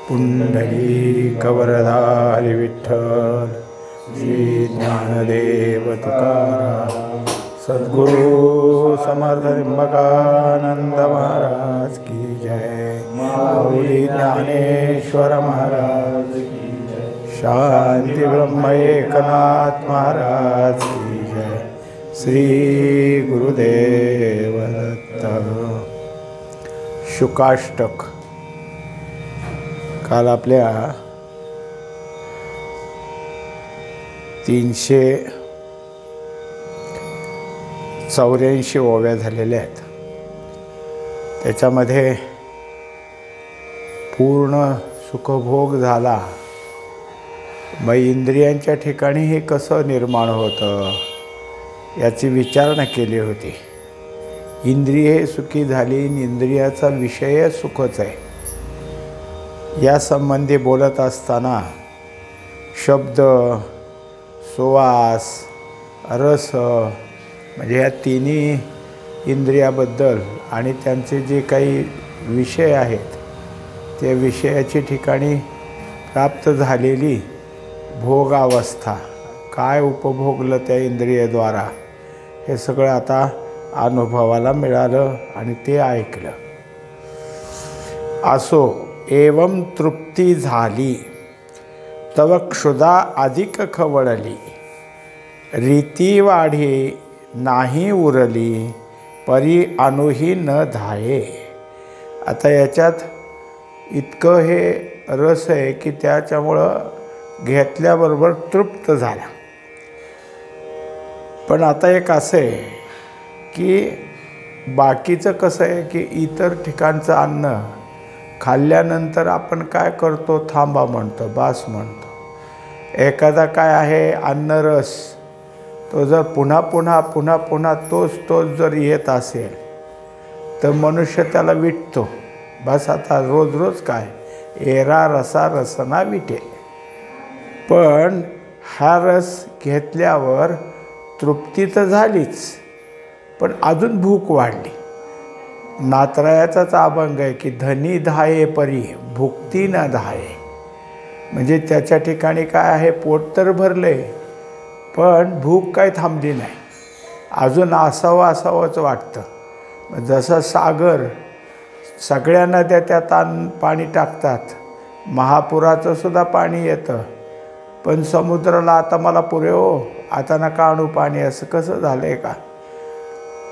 पुंडलीकवरधारी विठ्ठल श्री ज्ञानदेव तुकाराम सद्गुरु समर्थ त्र्यंबकानंद महाराज की जय। माऊली ज्ञानेश्वर महाराज की जय। शांती ब्रह्म एकनाथ महाराज की जय। श्री गुरुदेव दत्त। शुकाष्टक काल आपल्या 384 ओव्या झालेल्या आहेत। त्याच्यामध्ये पूर्ण सुखभोग झाला, मग इंद्रियांच्या ठिकाणी हे कसं निर्माण होतं याची विचारणा केली होती। इंद्रिये सुखी झाली, इंद्रियाचा विषय सुखच आहे। या संबंधी बोलत असताना शब्द, सुवास, रस म्हणजे या तिन्ही इंद्रियाबद्दल आणि त्यांचे जे काही विषय आहेत त्या विषयाची ठिकाणी प्राप्त झालेली भोगावस्था, काय उपभोगलं त्या इंद्रियाद्वारा, हे सगळं आता अनुभवाला मिळालं आणि ते ऐकलं। असो एवं तृप्ती झाली, तव क्षुधा अधिक खवळली, रीती वाढी नाही उरली, परी अनुही न धाये। आता याच्यात इतकं हे रस आहे की त्याच्यामुळं घेतल्याबरोबर तृप्त झाला। पण आता एक असं आहे की बाकीचं कसं आहे की इतर ठिकाणचं अन्न खाल्ल्यानंतर आपण काय करतो, थांबा म्हणतो, बास म्हणतो। एखादा काय आहे अन्नरस, तो जर पुन्हा पुन्हा तोच जर येत असेल तर मनुष्य त्याला विटतो, बस आता रोज काय, एरा रसा रसना विटे। पण हा रस घेतल्यावर तृप्ती तर झालीच, पण अजून भूक वाढली। नातरायाचाच अभंग आहे की धनी धाये परी भुक्ती न धाये। म्हणजे त्याच्या ठिकाणी काय आहे, पोट तर भरले पण भूक काय थांबली नाही, अजून असावंच वाटतं। जसं सागर सगळ्या नद्या त्यात पाणी टाकतात, महापुराचं सुद्धा पाणी येतं, पण समुद्राला आता मला पुरे हो, आता नका आणू पाणी, असं कसं झालं आहे का?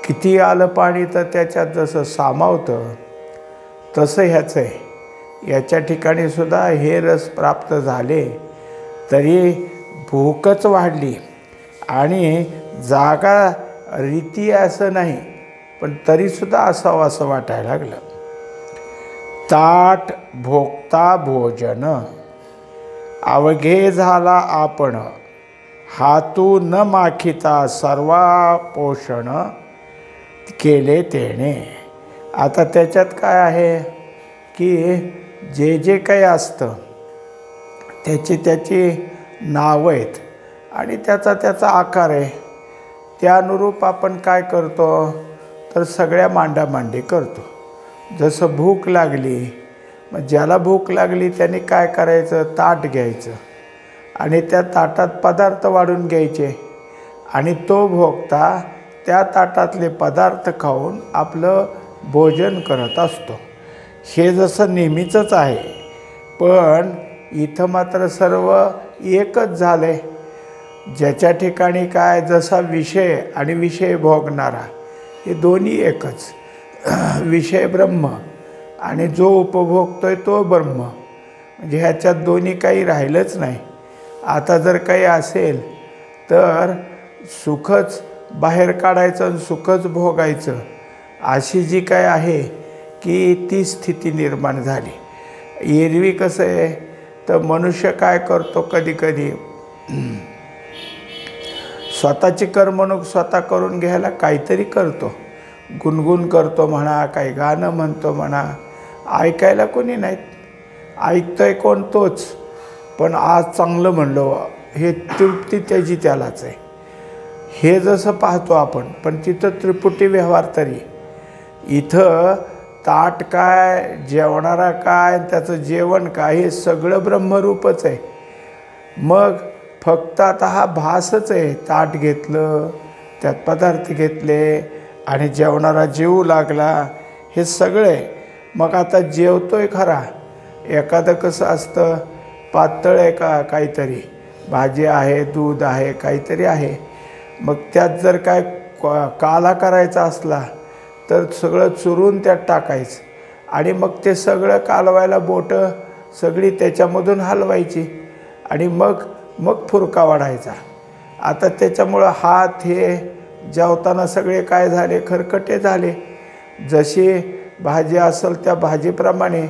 किती आलं पाणी तर त्याच्यात जसं सामावतं तसं ह्याचं आहे। याच्या ठिकाणी सुद्धा हे रस प्राप्त झाले तरी भूकच वाढली आणि जागा रीती असं नाही, पण तरीसुद्धा असावं असं वाटायला लागलं। ताट भोगता भोजन अवघे झाला आपण, हातू न माखिता सर्वा पोषण केले तेणे। आता त्याच्यात काय आहे की जे काही असतं त्याची नावं आहेत आणि त्याचा आकार आहे, त्यानुरूप आपण काय करतो तर सगळ्या मांडामांडी करतो। जसं भूक लागली, मग ज्याला भूक लागली त्याने काय करायचं, ताट घ्यायचं आणि त्या ताटात पदार्थ वाढून घ्यायचे आणि तो भोगता त्या ताटातले पदार्थ खाऊन आपलं भोजन करत असतो। हे जसं नेहमीचंच आहे, पण इथं मात्र सर्व एकच झाले। ज्याच्या ठिकाणी काय, जसा विषय आणि विषय भोगणारा हे दोन्ही एकच, विषय ब्रह्म आणि जो उपभोगतोय तो ब्रह्म, म्हणजे ह्याच्यात दोन्ही काही राहिलंच नाही। आता जर काही असेल तर सुखच बाहेर काढायचं आणि सुखच भोगायचं, अशी जी काय आहे की ती स्थिती निर्माण झाली। एरवी कसं आहे तर मनुष्य काय करतो, कधी स्वतःची कर्मणूक स्वतः करून घ्यायला काहीतरी करतो, गुणगुण करतो म्हणा, काही गाणं म्हणतो म्हणा, ऐकायला कोणी नाहीत, ऐकतोय कोण तोच, पण आज चांगलं म्हणलं हे तृप्ती त्यालाच आहे। हे जसं पाहतो आपण, पण तिथं त्रिपुटी व्यवहार तरी, इथं ताट काय, जेवणारा काय, त्याचं जेवण काय, हे सगळं ब्रह्मरूपच आहे. मग फक्त आता हा भासच आहे. ताट घेतलं, त्यात पदार्थ घेतले आणि जेवणारा जेवू लागला, हे सगळं आहे. मग आता जेवतोय खरा. एखादं कसं असतं, पातळ आहे का काहीतरी, भाजी आहे, दूध आहे, काहीतरी आहे. मग त्यात जर काय काला करायचा असला तर सगळं चुरून त्यात टाकायचं आणि मग ते सगळं कालवायला बोटं सगळी त्याच्यामधून हलवायची आणि मग फुरका वाढायचा. आता त्याच्यामुळं हात हे जेवताना सगळे काय झाले, खरकटे झाले. जशी भाजी असेल त्या भाजीप्रमाणे,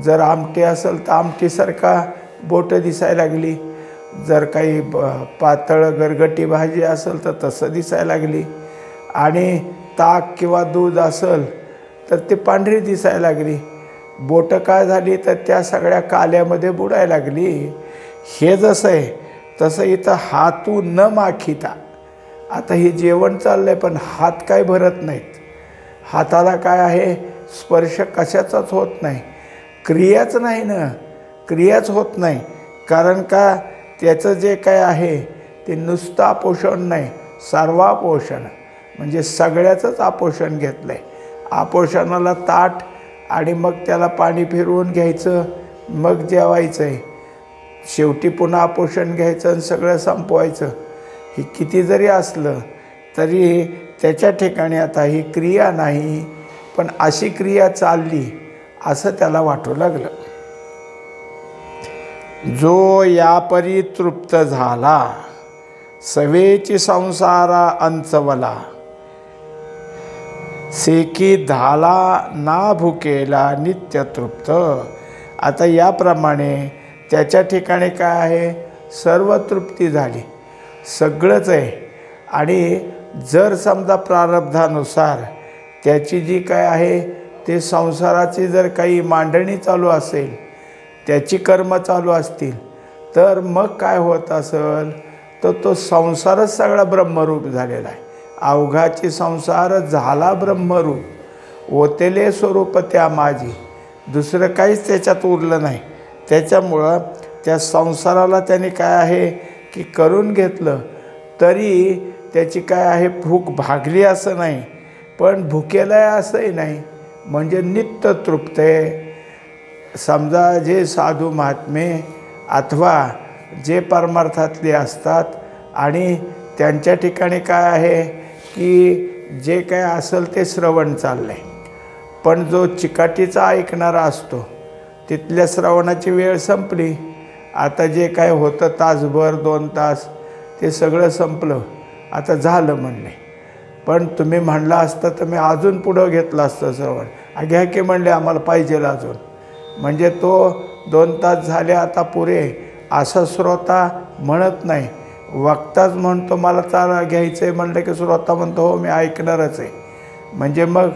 जर आमटी असेल तर आमटीसारखा बोटं दिसायला लागली, जर काही पातळ गरगटी भाजी असेल तर तसं दिसायला लागली, आणि ताक किंवा दूध असेल तर ते पांढरी दिसायला लागली. बोटं काय झाली तर त्या सगळ्या काल्यामध्ये बुडायला लागली. हे जसं आहे तसं इथं हातून न माखिता, आता हे जेवण चाललं आहे पण हात काय भरत नाहीत. हाताला काय आहे, स्पर्श कशाचाच होत नाही, क्रियाच नाही ना, क्रियाच होत नाही. कारण का, त्याचं जे काय आहे ते नुसतं आपोषण नाही, सर्वापोषण, म्हणजे सगळ्याचंच आपोषण घेतलं आहे. आपोषणाला ताट आणि मग त्याला पाणी फिरवून घ्यायचं, मग जेवायचं आहे. शेवटी पुन्हा आपोषण घ्यायचं आणि सगळं संपवायचं. हे किती जरी असलं तरी त्याच्या ठिकाणी आता ही क्रिया नाही, पण अशी क्रिया चालली असं त्याला वाटू लागलं. जो यापरी तृप्त झाला, सवेची संसारा अंचवला, सेकी धाला ना भुकेला नित्य तृप्त. आता याप्रमाणे त्याच्या ठिकाणी काय आहे, सर्व तृप्ती झाली, सगळंच आहे. आणि जर समजा प्रारब्धानुसार त्याची जी काय आहे ते संसाराची जर काही मांडणी चालू असेल, त्याची कर्म चालू असतील, तर मग काय होत असेल तर तो संसारच सगळा ब्रह्मरूप झालेला आहे. अवघाची संसार झाला ब्रह्मरूप, ओतेले स्वरूप त्या माझी, दुसरं काहीच त्याच्यात उरलं नाही. त्याच्यामुळं त्या संसाराला त्याने काय आहे की करून घेतलं, तरी त्याची काय आहे भूक भागली असं नाही, पण भुकेला आहे असंही नाही, म्हणजे नित्य तृप्त आहे. समजा जे साधू महात्मे अथवा जे परमार्थातले असतात आणि त्यांच्या ठिकाणी काय आहे की जे काय असेल ते श्रवण चाललं आहे, पण जो चिकाटीचा ऐकणारा असतो तिथल्या श्रवणाची वेळ संपली. आता जे काय होतं तासभर 2 तास ते सगळं संपलं, आता झालं म्हणले. पण तुम्ही म्हणलं असतं तर मी अजून पुढं घेतलं असतं श्रवण. घ्या की म्हणले, आम्हाला पाहिजे अजून, म्हणजे तो 2 तास झाले आता पुरे असा श्रोता म्हणत नाही. वक्ताच म्हणतो मला चाला घ्यायचं आहे, म्हणलं की श्रोता म्हणतो हो मी ऐकणारच आहे. म्हणजे मग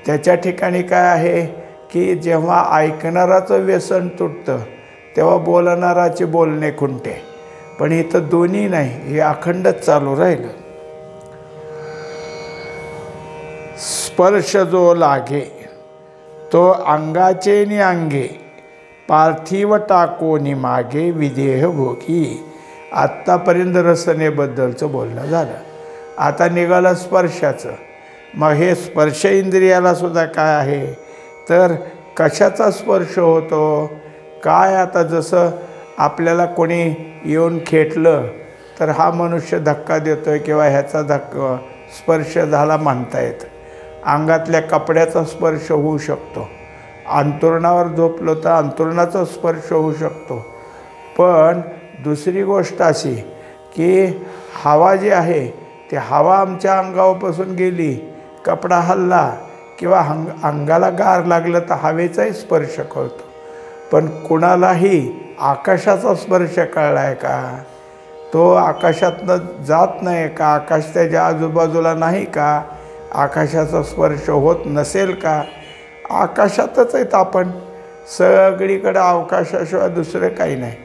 त्याच्या ठिकाणी काय आहे की जेव्हा ऐकणाराचं व्यसन तुटतं तेव्हा बोलणाराचे बोलणे खुंटे. पण इथं दोन्ही नाही, हे अखंडच चालू राहिलं. स्पर्श जो लागे तो अंगाचे नि अंगे, पार्थिव टाकोनी मागे विदेह भोगी. आत्तापर्यंत रसनेबद्दलचं बोलणं झालं, आता निघालं स्पर्शाचं. मग हे स्पर्श इंद्रियाला सुद्धा काय आहे तर कशाचा स्पर्श होतो काय. आता जसं आपल्याला कोणी येऊन खेटलं तर हा मनुष्य धक्का देतो आहे किंवा ह्याचा धक्का स्पर्श झाला म्हणता येतं. अंगातल्या कपड्याचा स्पर्श होऊ शकतो, अंथरुणावर झोपलो तर अंथरुणाचा स्पर्श होऊ शकतो. पण दुसरी गोष्ट अशी की हवा जी आहे ती हवा आमच्या अंगापासून गेली, कपडा हलला किंवा अंगाला गार लागलं तर हवेचाही स्पर्श कळतो. पण कुणालाही आकाशाचा स्पर्श कळला आहे का, तो आकाशातनं जात नाही का, आकाश त्याच्या आजूबाजूला नाही का, आकाशाचा स्पर्श होत नसेल का. आकाशातच आहेत आपण, सगळीकडं अवकाशाशिवाय दुसरं काही नाही.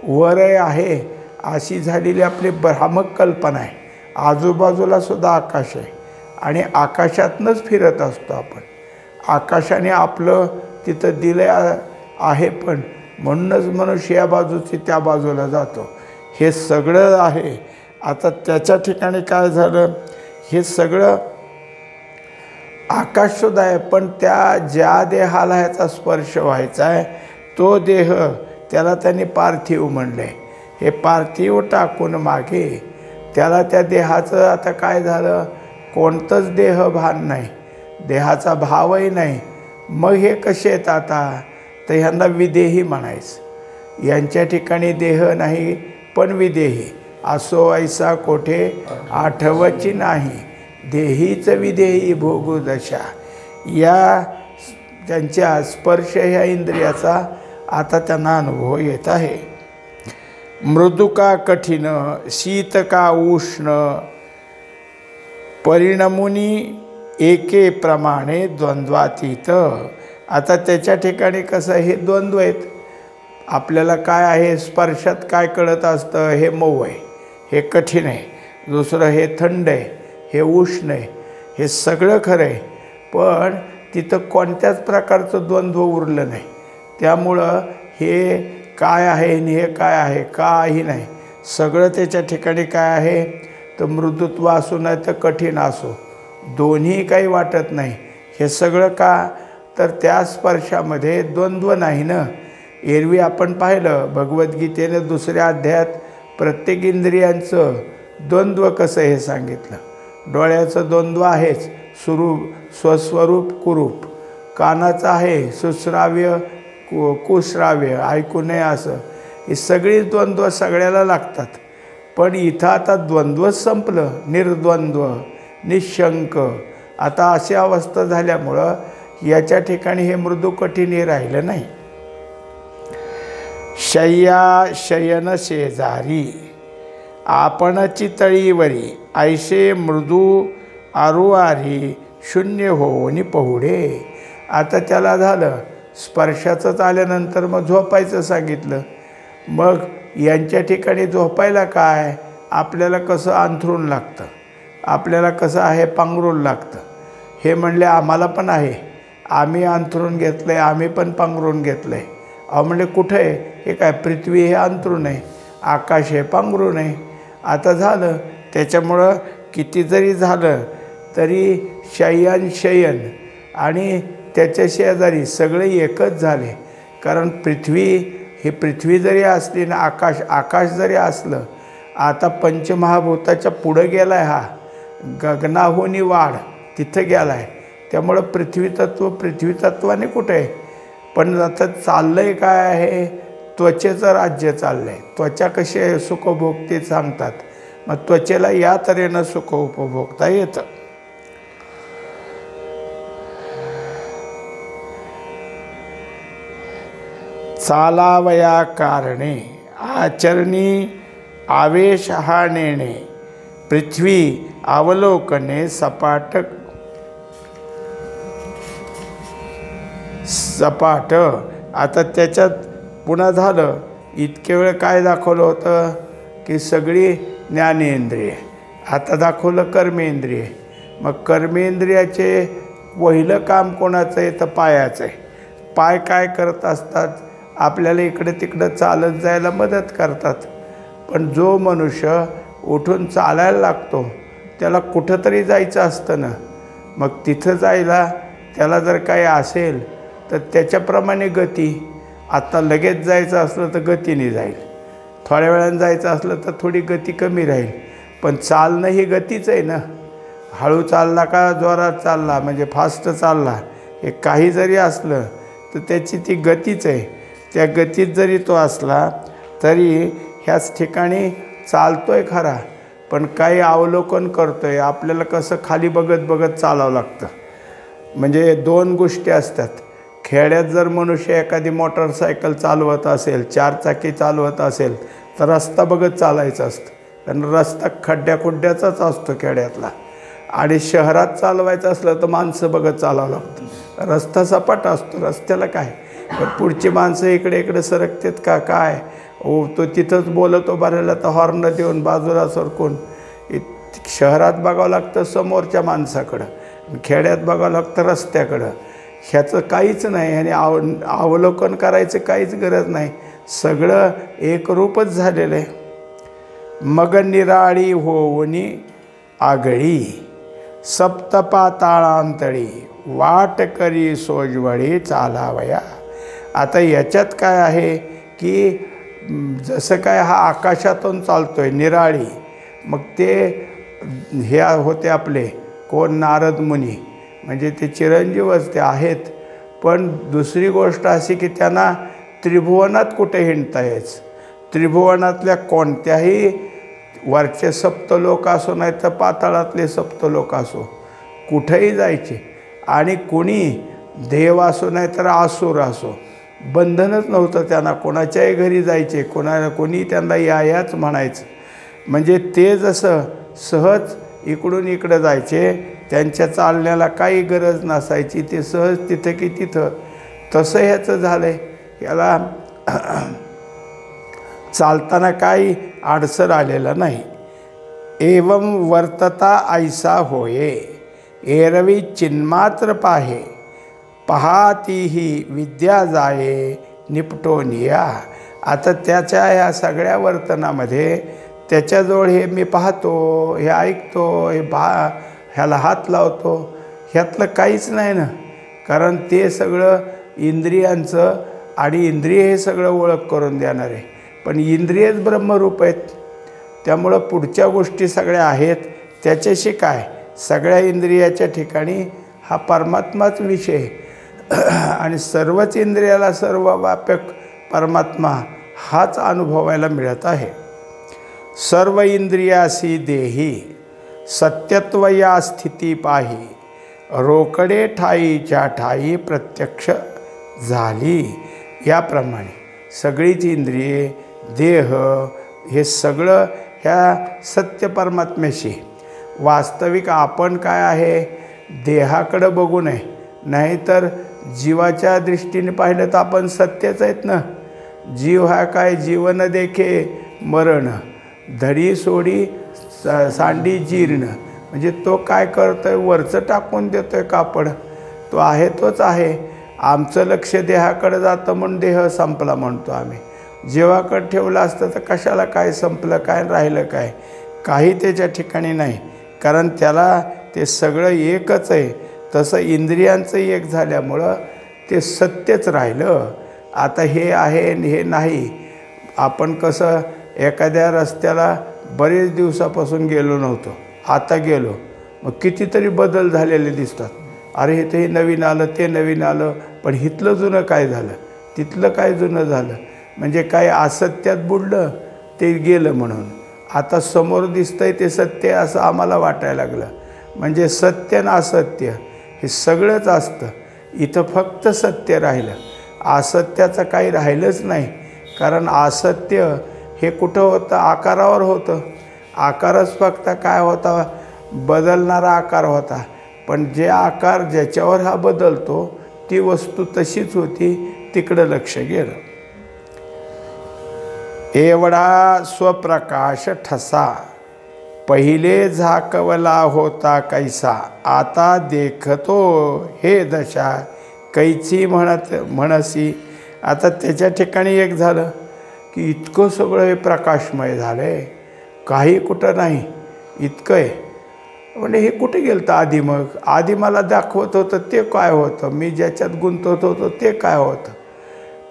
वर आहे अशी झालेली आपली भ्रामक कल्पना आहे. आजूबाजूला सुद्धा आकाश आहे आणि आकाशातनंच फिरत असतो आपण. आकाशाने आपलं तिथं दिलं आहे, पण म्हणूनच मनुष्य या बाजूची त्या बाजूला जातो. हे सगळं आहे. आता त्याच्या ठिकाणी काय झालं, हे सगळं आकाशसुद्धा आहे, पण त्या ज्या देहाला ह्याचा स्पर्श व्हायचा आहे तो देह, त्याला त्यांनी पार्थिव म्हणले. हे पार्थिव टाकून मागे त्याला त्या देहाचं आता काय झालं, कोणतंच देह भान नाही, देहाचा भावही नाही. मग हे कसे आहेत आता, तर ह्यांना विदेही म्हणायचं. यांच्या ठिकाणी देह नाही पण विदेही. असो ऐसा कोठे आठवची नाही, देहीच विदेही भोगू दशा. या त्यांच्या स्पर्श ह्या इंद्रियाचा आता त्यांना अनुभव येत आहे. मृदू का कठीण, शीत का उष्ण, परिणमुनी एके प्रमाणे द्वंद्वातीत. आता त्याच्या ठिकाणी कसं, हे द्वंद्व आहेत. आपल्याला काय आहे, स्पर्शात काय कळत असतं, हे मऊ आहे, हे कठीण आहे, दुसरं हे थंड आहे, हे उष्ण आहे, हे सगळं खरं आहे. पण तिथं कोणत्याच प्रकारचं द्वंद्व उरलं नाही. त्यामुळं हे काय आहे आणि हे काय आहे, काही नाही. सगळं त्याच्या ठिकाणी काय आहे, तर मृदुत्व असो नाही तर कठीण असो, दोन्ही काही वाटत नाही. हे सगळं का, तर त्या स्पर्शामध्ये द्वंद्व नाही ना. एरवी आपण पाहिलं भगवद्गीतेने 2ऱ्या अध्यायात प्रत्येक इंद्रियांचं द्वंद्व कसं हे सांगितलं. डोळ्याचं द्वंद्व आहेच, स्वस्वरूप कुरूप. कानाचं आहे सुश्राव्य कुश्राव्य, ऐकू नये असं. ही सगळी द्वंद्व सगळ्याला लागतात. पण इथं आता द्वंद्वच संपलं, निर्द्वंद्व निशंक. आता अशी अवस्था झाल्यामुळं याच्या ठिकाणी हे मृदू कठीण हे राहिलं नाही. शय्या शयन शेजारी, आपणची तळीवरी, ऐशे मृदू आरुवारी, शून्य होऊनी पहुडे. आता त्याला झालं स्पर्शाचंच आल्यानंतर मग झोपायचं सांगितलं. मग यांच्या ठिकाणी झोपायला काय, आपल्याला कसं अंथरूण लागतं, आपल्याला कसं आहे पांघरूण लागतं. हे म्हणले आम्हाला पण आहे, आम्ही अंथरूण घेतलं आहे, आम्ही पण पांघरूण घेतलं आहे. अहो म्हणले कुठं आहे, हे काय पृथ्वी हे अंथरूण आहे, आकाश हे पांघरूण आहे. आता झालं त्याच्यामुळं किती जरी झालं तरी शयन शयन आणि त्याच्या शेजारी सगळे एकच झाले. कारण पृथ्वी ही पृथ्वी जरी असली ना, आकाश जरी असलं, आता पंचमहाभूताच्या पुढं गेला आहे, हा गगनाहूनी वाढ तिथं गेला आहे. त्यामुळं पृथ्वी तत्वाने कुठे आहे. पण आता चाललं आहे काय आहे, त्वचेचं राज्य चाललं आहे. त्वचा कशी आहे, सुखभोगते सांगतात. मग त्वचेला या तऱ्हेनं सुख उपभोगता येतं. चालावया कारणे, आचरणी आवेश हा नेणे, पृथ्वी अवलोकने सपाट सपाट. आता त्याच्यात पुन्हा झालं, इतके वेळ काय दाखवलं होतं की सगळी ज्ञानेंद्रिय, आता दाखवलं कर्मेंद्रिय. मग कर्मेंद्रियाचे पहिलं काम कोणाचं आहे, तर पायाचं आहे. पाय काय करत असतात, आपल्याला इकडे तिकडं चालत जायला मदत करतात. पण जो मनुष्य उठून चालायला लागतो त्याला कुठंतरी जायचं असतं ना. मग तिथं जायला त्याला जर काही असेल तर त्याच्याप्रमाणे गती. आता लगेच जायचं असलं तर गतीने जाईल, थोड्या वेळानं जायचं असलं तर थोडी गती कमी राहील. पण चालणं ही गतीच आहे ना. हळू चालला का जोरात चालला म्हणजे फास्ट चालला, हे काही जरी असलं तर त्याची ती गतीच आहे. त्या गतीत जरी तो असला तरी ह्याच ठिकाणी चालतोय खरा, पण काही अवलोकन करतोय. आपल्याला कसं खाली बघत बघत चालावं लागतं. म्हणजे 2 गोष्टी असतात. खेड्यात जर मनुष्य एखादी मोटरसायकल चालवत असेल, 4 चाकी चालवत असेल तर रस्ता बघत चालायचं असतं. कारण रस्ता खड्ड्याखुड्ड्याचाच असतो खेड्यातला. आणि शहरात चालवायचं असलं तर माणसं बघत चालावं लागतं. रस्ता सपाट असतो, रस्त्याला काय. पुढची माणसं इकडे इकडे सरकतात का काय, तो तिथंच बोलतो बऱ्याला तर हॉर्न देऊन बाजूला सरकून. शहरात बघावं लागतं समोरच्या माणसाकडं, खेड्यात बघावं लागतं रस्त्याकडं. ह्याचं काहीच नाही आणि अवलोकन करायचं काहीच गरज नाही, सगळं एकरूपच झालेलं आहे. मग निराळी होऊनी आगळी सप्तपाताळांतळी वाट करी सोजवळी चालावया. आता याच्यात काय आहे की जसं काय हा आकाशातून चालतोय निराळी, मग ते हे होते आपले कोण नारद मुनी, म्हणजे ते चिरंजीवच ते आहेत. पण दुसरी गोष्ट अशी की त्यांना त्रिभुवनात कुठे हिंडता यायचं, त्रिभुवनातल्या कोणत्याही वरचे सप्तलोक असो नाही तर पाताळातले सप्तलोक असो कुठेही जायचे, आणि कुणी देव असो नाही तर आसुर असो बंधनच नव्हतं त्यांना, कोणाच्याही घरी जायचे, कोणी त्यांना याच म्हणायचं. म्हणजे ते जसं सहज इकडून इकडं जायचे, त्यांच्या चालण्याला काही गरज नसायची, ते सहज तिथं की तिथं. तसं ह्याचं झालं आहे, याला चालताना काही अडसर आलेला नाही. एवं वर्तता ऐसा होये एरवी चिन्मात्र पाहे पहातीही विद्या जाये निपटोनिया. आता त्याच्या ह्या सगळ्या वर्तनामध्ये त्याच्याजवळ हे मी पाहतो, हे ऐकतो, ह्याला हात लावतो, ह्यातलं काहीच नाही ना. कारण ते सगळं इंद्रियांचं, आणि इंद्रिय हे सगळं ओळख करून देणार आहे. पण इंद्रियच ब्रह्मरूप आहेत, त्यामुळं पुढच्या गोष्टी सगळ्या आहेत त्याच्याशी काय, सगळ्या इंद्रियाच्या ठिकाणी हा परमात्माच विषय आणि सर्वच इंद्रियाला सर्वव्यापक परमात्मा हाच अनुभवायला मिळत आहे. सर्व इंद्रियासी देही सत्यत्व या स्थिती पाही रोकडे ठाईच्या ठाई प्रत्यक्ष झाली. याप्रमाणे सगळीच इंद्रिये देह हे सगळं ह्या सत्य परमात्म्याशी, वास्तविक आपण काय आहे देहाकडं बघू नये, नाहीतर जीवाच्या दृष्टीने पाहिलं तर आपण सत्यच आहेत ना. जीव हा काय, जीवन देखे मरण धडी सोडी सांडी जीर्ण, म्हणजे तो काय करतोय, वरचं टाकून देतोय कापड, तो आहे तोच आहे. आमचं लक्ष देहाकडं जातं म्हणून देह संपला म्हणतो आम्ही. जीवाकडं ठेवलं असतं तर कशाला काय संपलं काय राहिलं काय, काही त्याच्या ठिकाणी नाही, कारण त्याला ते सगळं एकच आहे. तसं इंद्रियांचं एक झाल्यामुळं ते सत्यच राहिलं. आता हे आहे आणि हे नाही. आपण कसं एखाद्या रस्त्याला बरेच दिवसापासून गेलो नव्हतो, आता गेलो, मग कितीतरी बदल झालेले दिसतात. अरे हे ते नवीन आलं, ते नवीन आलं, पण इथलं जुनं काय झालं, तिथलं काय जुनं झालं, म्हणजे काय असत्यात बुडलं ते गेलं म्हणून आता समोर दिसतंय ते सत्य असं आम्हाला वाटायला लागलं. म्हणजे सत्य आणि असत्य हे सगळंच असतं. इथं फक्त सत्य राहिलं, असत्याचं काही राहिलंच नाही. कारण असत्य हे कुठं होतं, आकारावर होतं. आकारच फक्त काय होता, बदलणारा आकार होता. पण जे आकार ज्याच्यावर हा बदलतो ती वस्तू तशीच होती, तिकडं लक्ष गेलं. एवढा स्वप्रकाश ठसा पहिले झाकवला होता कैसा, आता देखतो हे दशा कैची म्हणसी. आता त्याच्या ठिकाणी एक झालं की इतकं सगळं हे प्रकाशमय झालं आहे, काही कुठं नाही इतकं आहे. म्हणजे हे कुठे गेलं तर आधी, मग आधी मला दाखवत होतं ते काय होतं, मी ज्याच्यात गुंतवत होतो ते काय होतं.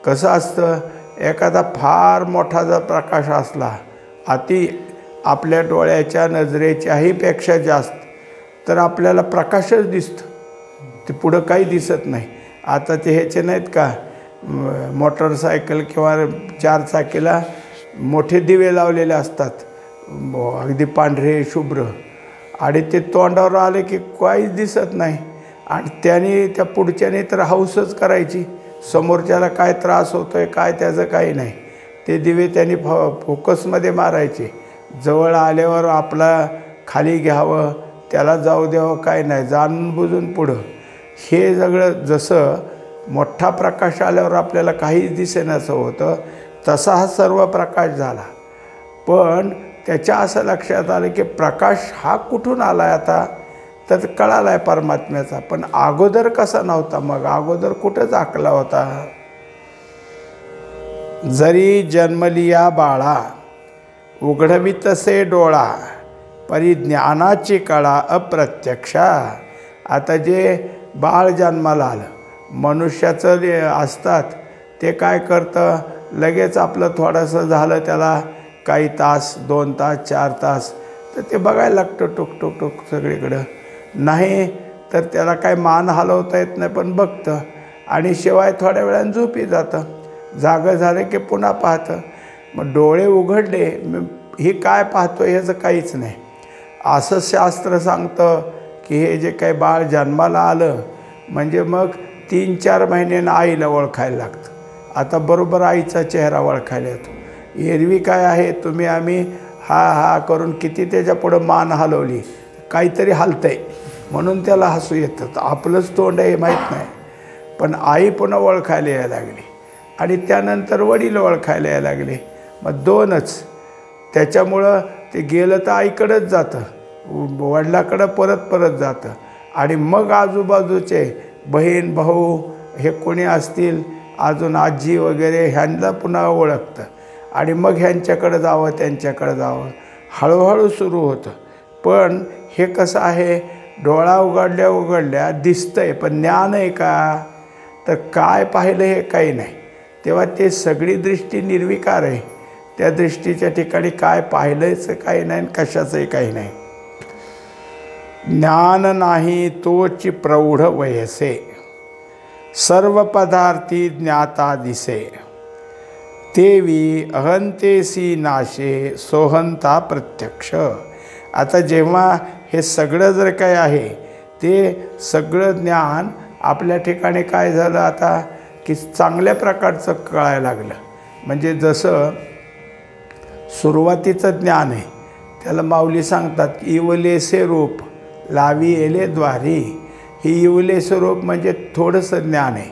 कसं असतं, एखादा फार मोठा जर प्रकाश असला, अति आपल्या डोळ्याच्या नजरेच्याही पेक्षा जास्त, तर आपल्याला प्रकाशच दिसतं, ते पुढं काही दिसत नाही. आता ते ह्याचे नाहीत का मोटरसायकल किंवा चारचाकीला मोठे दिवे लावलेले असतात, अगदी पांढरे शुभ्र, आणि ते तोंडावर आले की काहीच दिसत नाही. आणि त्याने त्या पुढच्याने तर हौसच करायची, समोरच्याला काय त्रास होतो आहे काय त्याचं काही नाही. ते दिवे त्यांनी फोकसमध्ये मारायचे, जवळ आल्यावर आपला खाली घ्यावं, त्याला जाऊ द्यावं काय नाही, जाणून बुजून पुढं. हे सगळं जसं मोठा प्रकाश आल्यावर आपल्याला काहीच दिसेनाचं होतं, तसा हा सर्व प्रकाश झाला. पण त्याच्या असं लक्षात आलं की प्रकाश हा कुठून आला आहे आता, तर कळाला आहे परमात्म्याचा. पण अगोदर कसा नव्हता? मग अगोदर कुठं झाकला होता? जरी जन्मलिया बाळा उघडवी तसे डोळा, परी ज्ञानाची कळा अप्रत्यक्षा. आता जे बाळ जन्माला आलं, मनुष्याचं जे असतात ते काय करतं, लगेच आपलं थोडंसं झालं त्याला काही तास, 2 तास, 4 तास, तर ते बघायला लागतं टुक टुक टुक सगळीकडं. नाही तर त्याला काय मान हलवता येत नाही, पण बघतं. आणि शिवाय थोड्या वेळानं झोपी जातं. जागं झालं की पुन्हा पाहतं. मग डोळे उघडले, हे काय पाहतो ह्याचं काहीच नाही. असं शास्त्र सांगतं की हे जे काही बाळ जन्माला आलं म्हणजे मग 3-4 महिन्यानं आईला ओळखायला लागतं. आता बरोबर आईचा चेहरा ओळखायला येतो. एरवी काय आहे, तुम्ही आम्ही हा हा करून किती त्याच्या पुढं मान हलवली, काहीतरी हलतंय म्हणून त्याला हसू येतं. आपलंच तोंड आहे माहीत नाही. पण आई पुन्हा ओळखायला यायला लागली आणि त्यानंतर वडील ओळखायला यायला लागले. मग 2च. त्याच्यामुळं ते गेलं तर आईकडंच जातं, वडिलाकडं परत जातं. आणि मग आजूबाजूचे बहीण भाऊ हे कोणी असतील, अजून आजी वगैरे, ह्यांना पुन्हा ओळखतं. आणि मग ह्यांच्याकडं जावं, त्यांच्याकडं जावं, हळूहळू सुरू होतं. पण हे कसं आहे, डोळा उघडल्या दिसतंय, पण ज्ञान आहे का? तर काय पाहिलं हे काही नाही. तेव्हा ते सगळी दृष्टी निर्विकार आहे. त्या दृष्टीच्या ठिकाणी काय पाहिलंच काही नाही, कशाचंही काही नाही. ज्ञान नाही तोची प्रौढ वयसे, सर्व पदार्थी ज्ञाता दिसे. तेवी अहंतेसी नाशे, सोहंता प्रत्यक्ष. आता जेव्हा हे सगळं जर काय आहे, ते सगळं ज्ञान आपल्या ठिकाणी काय झालं आता, की चांगल्या प्रकारचं कळायला लागलं. म्हणजे जसं सुरुवातीचं ज्ञान आहे, त्याला माऊली सांगतात इवलेसे रूप लावी येले द्वारी. ही इवलेसे रूप म्हणजे थोडंसं ज्ञान आहे.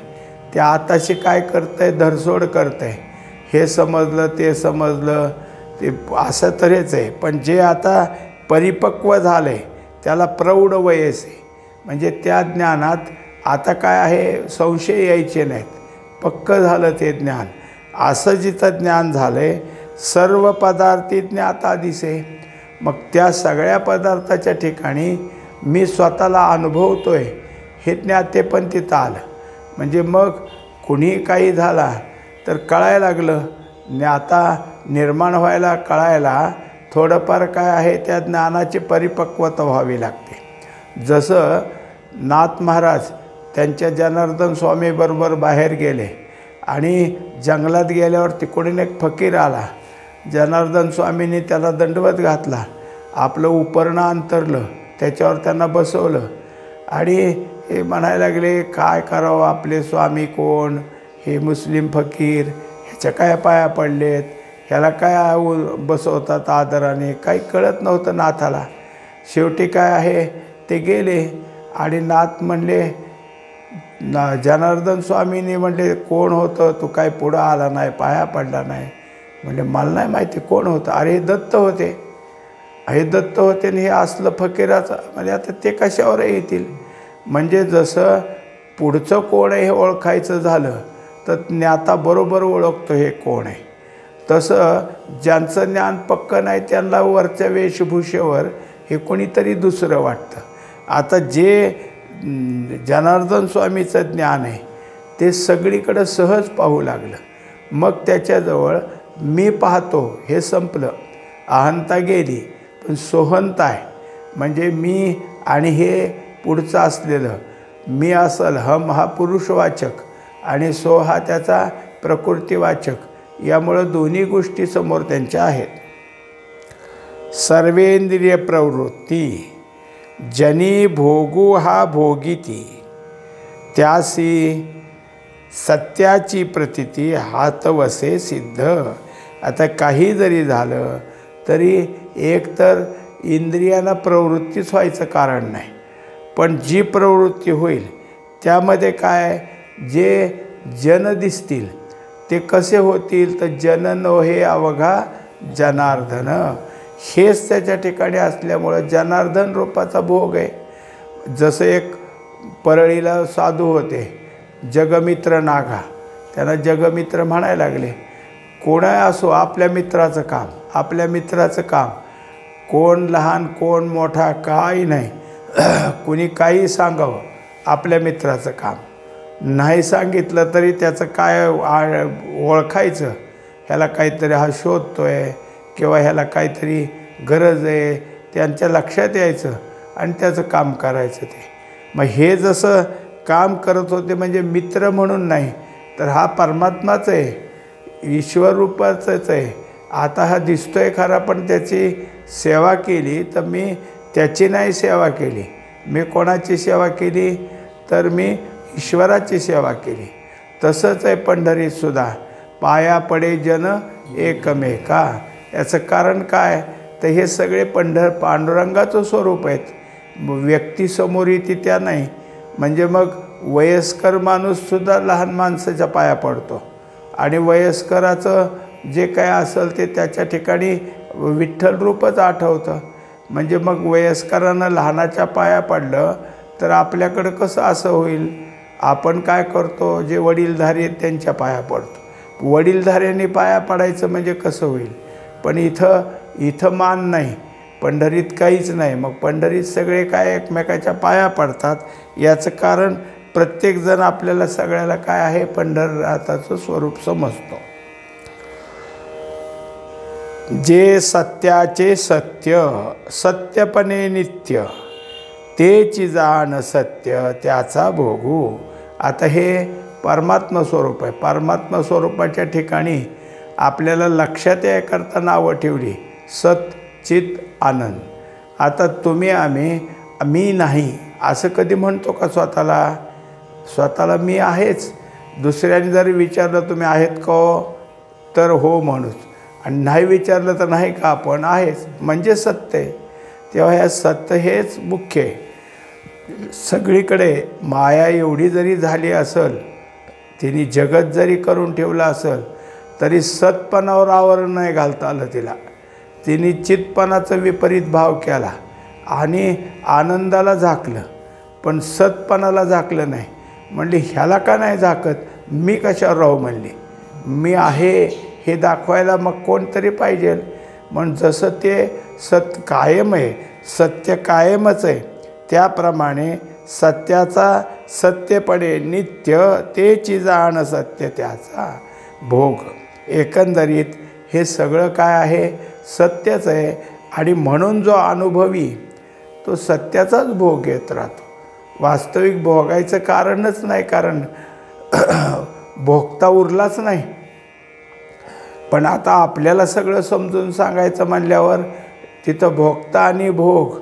ते आताशी काय करतं आहे, धरसोड करतं आहे. हे समजलं, ते समजलं, ते असं तऱ्हेच आहे. पण जे आता परिपक्व झालं आहे त्याला प्रौढ वयस आहे. म्हणजे त्या ज्ञानात आता काय आहे, संशय यायचे नाहीत, पक्क झालं ते ज्ञान. असं जिथं ज्ञान झालं आहे, सर्व पदार्थी ज्ञाता दिसे. मग त्या सगळ्या पदार्थाच्या ठिकाणी मी स्वतःला अनुभवतो आहे हे ज्ञाते पण तिथं आलं. म्हणजे मग कुणी काही झाला तर कळायला लागलं. ज्ञाता निर्माण व्हायला, कळायला थोडंफार काय आहे, त्या ज्ञानाची परिपक्वता व्हावी लागते. जसं नाथ महाराज त्यांच्या जनार्दन स्वामीबरोबर बाहेर गेले आणि जंगलात गेल्यावर तिकडून एक फकीर आला. जनार्दन स्वामींनी त्याला दंडवत घातला, आपलं उपरणं अंतरलं, त्याच्यावर त्यांना बसवलं आणि हे म्हणायला लागले, काय करावं, आपले स्वामी कोण, हे मुस्लिम फकीर, ह्याच्या काय पाया पडलेत, ह्याला काय बसवतात आदराने, काही कळत नव्हतं नाथाला. शेवटी काय आहे, ते गेले आणि नाथ म्हणले, जनार्दन स्वामींनी म्हणले, कोण होतं, तू काय पुढं आला नाही, पाया पडला नाही. म्हणजे मला नाही माहिती कोण होतं. अरे हे दत्त होते, हे दत्त होते आणि हे असलं फकीराचं. म्हणजे आता ते कशावर येतील? म्हणजे जसं पुढचं कोण आहे हे ओळखायचं झालं तर ज्ञाता बरोबर ओळखतो हे कोण आहे. तसं ज्यांचं ज्ञान पक्कं नाही त्यांना वरच्या वेशभूषेवर हे कोणीतरी दुसरं वाटतं. आता जे जनार्दन स्वामीचं ज्ञान आहे ते सगळीकडं सहज पाहू लागलं. मग त्याच्याजवळ मी पाहतो हे संपलं, अहंता गेली, पण सोहंता आहे. म्हणजे मी आणि हे पुढचं असलेलं मी असल, हम हा पुरुषवाचक आणि सो हा त्याचा प्रकृतीवाचक. यामुळं दोन्ही गोष्टी समोर त्यांच्या आहेत. सर्वेंद्रिय प्रवृत्ती जनी भोगू हा भोगिती, त्यासी सत्याची प्रतीती हातवसे सिद्ध. आता काही जरी झालं तरी एकतर इंद्रियांना प्रवृत्तीच व्हायचं कारण नाही, पण जी प्रवृत्ती होईल त्यामध्ये काय, जे जन दिसतील ते कसे होतील, तर जन नोहे अवघा जनार्दन. हेच त्याच्या ठिकाणी असल्यामुळं जनार्दन रूपाचा भोग आहे. जसं एक परळीला साधू होते जगमित्र नागा, त्यांना जगमित्र म्हणायला लागले. कोणा असो आपल्या मित्राचं काम, आपल्या मित्राचं काम, कोण लहान कोण मोठा काही नाही, कुणी काही सांगावं, आपल्या मित्राचं काम. नाही सांगितलं तरी त्याचं काय ओळखायचं, ह्याला काहीतरी हा शोधतोय किंवा ह्याला काहीतरी गरज आहे, त्यांच्या लक्षात यायचं आणि त्याचं काम करायचं. ते मग हे जसं काम करत होते म्हणजे मित्र म्हणून नाही, तर हा परमात्माच आहे, ईश्वर रूपाचंच आहे. आता हा दिसतोय खरा, पण त्याची सेवा केली तर मी त्याची नाही सेवा केली, मी कोणाची सेवा केली तर मी ईश्वराची सेवा केली. तसंच आहे पंढरीतसुद्धा, पाया पडे जन एकमेका. याचं कारण काय, तर हे सगळे पांडुरंगाचं स्वरूप आहेत, व्यक्तीसमोर येते त्या नाही. म्हणजे मग वयस्कर माणूससुद्धा लहान माणसाच्या पाया पडतो आणि वयस्कराचं जे काय असेल ते त्याच्या ठिकाणी विठ्ठल रूपच आठवतं. म्हणजे मग वयस्करांना लहानाच्या पाया पडलं तर आपल्याकडं कसं असं होईल. आपण काय करतो, जे वडीलधारी आहेत त्यांच्या पाया पडतो. वडीलधाऱ्यांनी पाया पडायचं म्हणजे कसं होईल. पण इथं मान नाही, पंढरीत काहीच नाही. मग पंढरीत सगळे काय एकमेकाच्या पाया पडतात. याचं कारण प्रत्येकजण आपल्याला सगळ्याला काय आहे, पंढरनाथाचं स्वरूप समजतो. जे सत्याचे सत्य, सत्यपणे नित्य, तेची जाण सत्य त्याचा भोगू. आता हे परमात्मा स्वरूप आहे. परमात्मा स्वरूपाच्या ठिकाणी आपल्याला लक्षात याकरता नावं ठेवली, सत चित आनंद. आता तुम्ही मी नाही असं कधी म्हणतो का स्वतःला? स्वतःला मी आहेच. दुसऱ्याने जरी विचारलं तुम्ही आहेत का, तर हो म्हणूच, आणि नाही विचारलं तर नाही का, आपण आहेच म्हणजे सत्य आहे. तेव्हा ह्या सत्य हेच मुख्य आहे. सगळीकडे माया एवढी जरी झाली असेल, तिने जगत जरी करून ठेवलं असेल, तरी सतपणावर आवरण नाही घालता आलं तिला. तिने चितपणाचा विपरीत भाव केला आणि आनंदाला झाकलं, पण सतपणाला झाकलं नाही. म्हणली ह्याला का नाही झाकत, मी कशावर राहू म्हणली. मी आहे हे दाखवायला मग कोणतरी पाहिजे. म्हणून जसं ते कायम आहे, सत्य कायमच आहे, त्याप्रमाणे सत्याचा सत्यपणे नित्य, तेची जाण सत्य त्याचा भोग. एकंदरीत हे सगळं काय आहे, सत्यच आहे. आणि म्हणून जो अनुभवी तो सत्याचाच भोग घेत राहतो. वास्तविक भोगायचं कारणच नाही, कारण भोगता उरलाच नाही. पण आता आपल्याला सगळं समजून सांगायचं म्हणल्यावर तिथं भोगता आणि भोग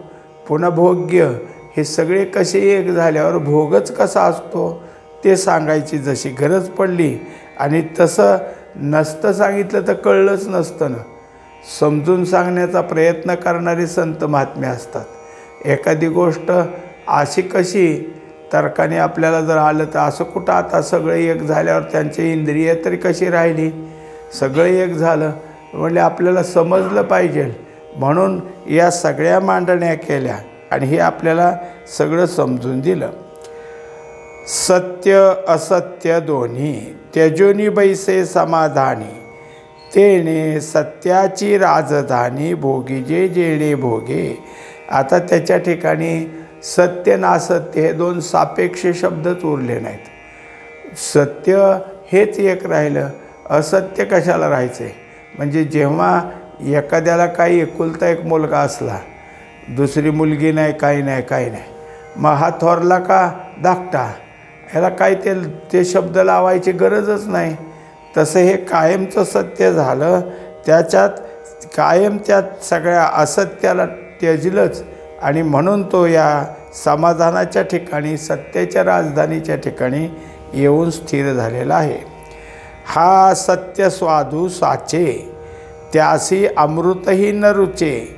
पुन्हा भोग्य हे सगळे कसे एक झाल्यावर भोगच कसा असतो ते सांगायची जशी गरज पडली. आणि तसं नसतं सांगितलं तर कळलंच नसतं ना. समजून सांगण्याचा प्रयत्न करणारे संत महात्मे असतात. एखादी गोष्ट अशी कशी तर्काने आपल्याला जर आलं तर असं कुठं, आता सगळं एक झाल्यावर त्यांची इंद्रिय तरी कशी राहिली, सगळं एक झालं म्हणजे आपल्याला समजलं पाहिजे. म्हणून या सगळ्या मांडण्या केल्या आणि हे आपल्याला सगळं समजून दिलं. सत्य असत्य दोन्ही त्यजोनी बैसे समाधानी, तेने सत्याची राजधानी भोगी जे जेणे भोगे. आता त्याच्या ठिकाणी सत्य ना असत्य हे दोन सापेक्ष शब्दच उरले नाहीत. सत्य हेच एक राहिलं, असत्य कशाला राहायचं आहे. म्हणजे जेव्हा एखाद्याला काही एकुलता एक मुलगा असला, दुसरी मुलगी नाही, काही नाही, मग हा थोरला का धाकटा, ह्याला काय ते शब्द लावायची गरजच नाही. तसं हे कायमचं सत्य झालं, त्याच्यात कायम त्यात सगळ्या असत्याला त्यजलंच. आणि म्हणून तो या समाधानाच्या ठिकाणी, सत्याच्या राजधानीच्या ठिकाणी येऊन स्थिर झालेला आहे. हा सत्य स्वादू साचे, त्यासी अमृतही न रुचे,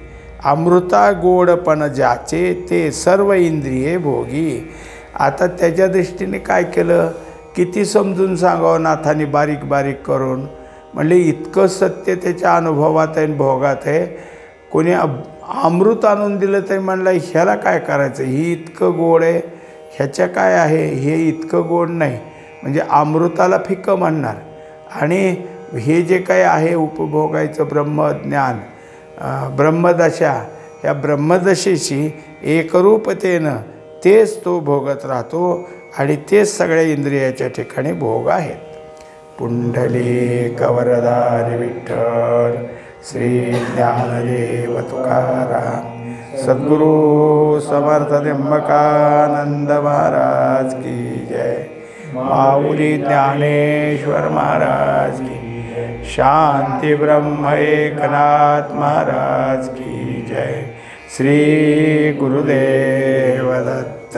अमृता गोडपण ज्याचे, ते सर्व इंद्रिये भोगी. आता त्याच्या दृष्टीने काय केलं, किती समजून सांगावं नाथाने बारीक बारीक करून. म्हणले इतकं सत्य त्याच्या अनुभवात आहे, भोगात आहे. कोणी अमृत आणून दिलं तरी म्हणलं ह्याला काय करायचं, ही इतकं गोड आहे, ह्याच्या काय आहे, हे इतकं गोड नाही, म्हणजे अमृताला फिक्कं म्हणणार. आणि हे जे काही आहे उपभोगायचं ब्रह्मज्ञान, ब्रह्मदशा, या ब्रह्मदशेशी एकरूपतेनं तेच तो भोगत राहतो आणि तेच सगळ्या इंद्रियाच्या ठिकाणी भोग आहेत. पुंडलिक वरदारी विठ्ठल श्री ज्ञानदेव तुकाराम सद्गुरु समर्थ त्र्यंबकानंद महाराज की जय. माऊली ज्ञानेश्वर महाराज की जय. शांती ब्रह्म एकनाथ महाराज की जय. श्री गुरुदेव दत्त.